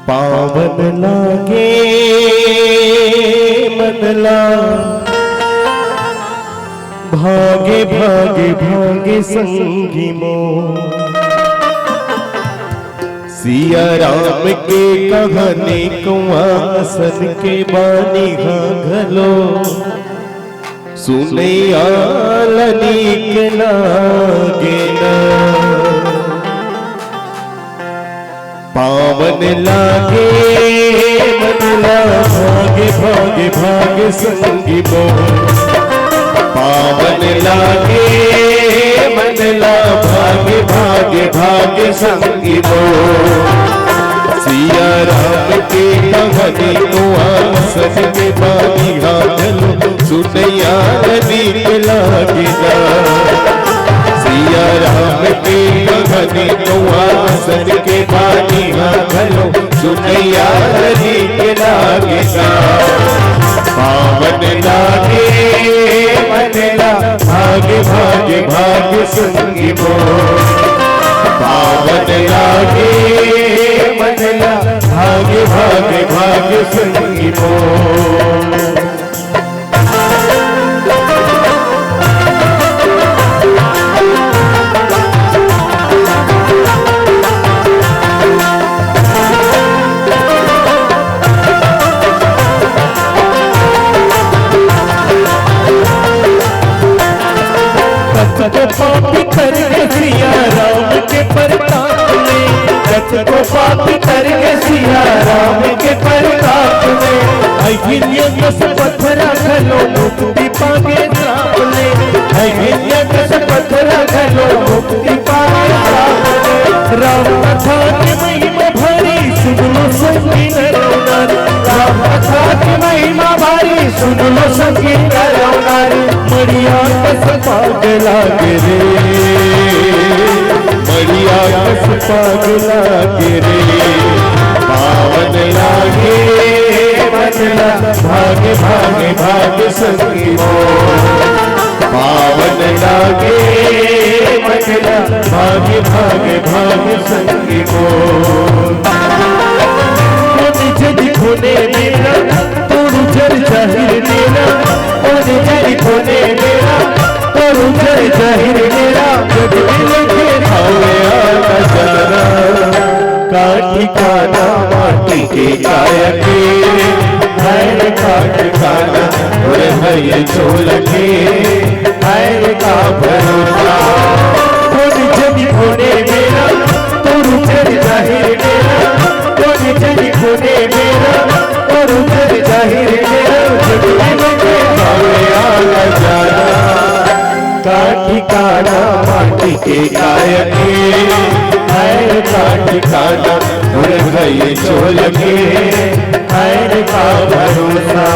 पावन लागे मनला भागे भागे भागे संगी मो सिया राम के कहने कुआसन के बानी घलो सुने आलनीक लागे ना पावन लागे मनला भागे भागे भागे संगी मो पावन लागे मनला भागे भागे भागे संगी मो सिया राम के कहने को आसन के बानी घलो सुनैया नीक लागिना सिया राम के कहने को आसन के बानी घलो सुनैया नीक लागिना पावन लागे मनला भागे भागे भागे संगी मो पावन लागे मनला भागे भागे भागे संगी मो पापी करके सिया राम के प्रताप में रथ को पापी करके सिया राम के प्रताप में अहिल्या दस पत्थर घलो मुक्ति पागे श्राप ले अहिल्या दस पत्थर घलो मुक्ति पागे श्राप ले राम कथा की महिमा भरी सुन लो संगी नर राम कथा की महिमा भरी सुन लो संगी नर मड़िया कस पागला गिरे मड़िया कस पागला गिरे पावन लागे मनला भागे भागे भागे संगी मो पावन लागे मनला भागे भागे भागे संगी मो खोने मेरा तोड़ू जर जाहिर मेरा जरी खोने मेरा तोड़ू जर जाहिर मेरा जग मिल के भावे आना जाना काठी काना माटी के काया के हैर काट काना और है चोल के हैर का भरोसा खोने जरी खोने मेरा तोड़ू जर जाहिर मेरा खोने जरी खोने मेरा तोड़ू जर जाहिर मेरा जग मिल के भावे आना जाना काठी काना माटी के काया के हैर काठी काना और गए चोल के हैर का भरोसा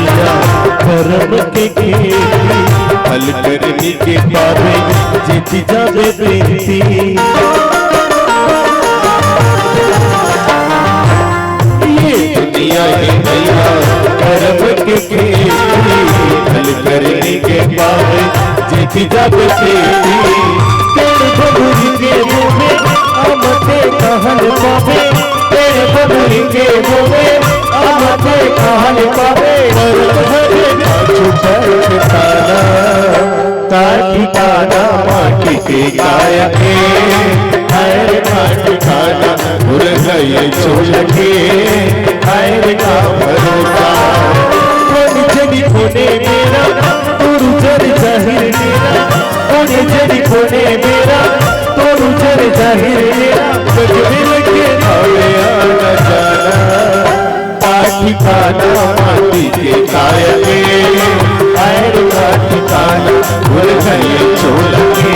कर्म के खेती हल करने के पावे जीती जावे प्रीति ये दुनिया है भैया कर्म के खेती हल करने के पावे जीती जावे प्रीति तेरे बबुरी के मुँह में आमते कहन पावे तेरे बबुरी के मुँह में आमते कहन पावे काठी काना माटी के काया के हैर काठी काना भूल गए चोल के हैर का भरोसा खोने जरी खोने मेरा तोड़ू जर जाहिर मेरा खोने जरी खोने मेरा तोड़ू जर जाहिर मेरा जग मिल के भावे आना जाना काठी काना माटी के काया के हैर काठी काना भूल गए चोल के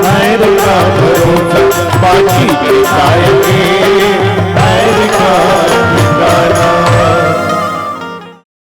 हैर का भरोसा माटी के जाएंगे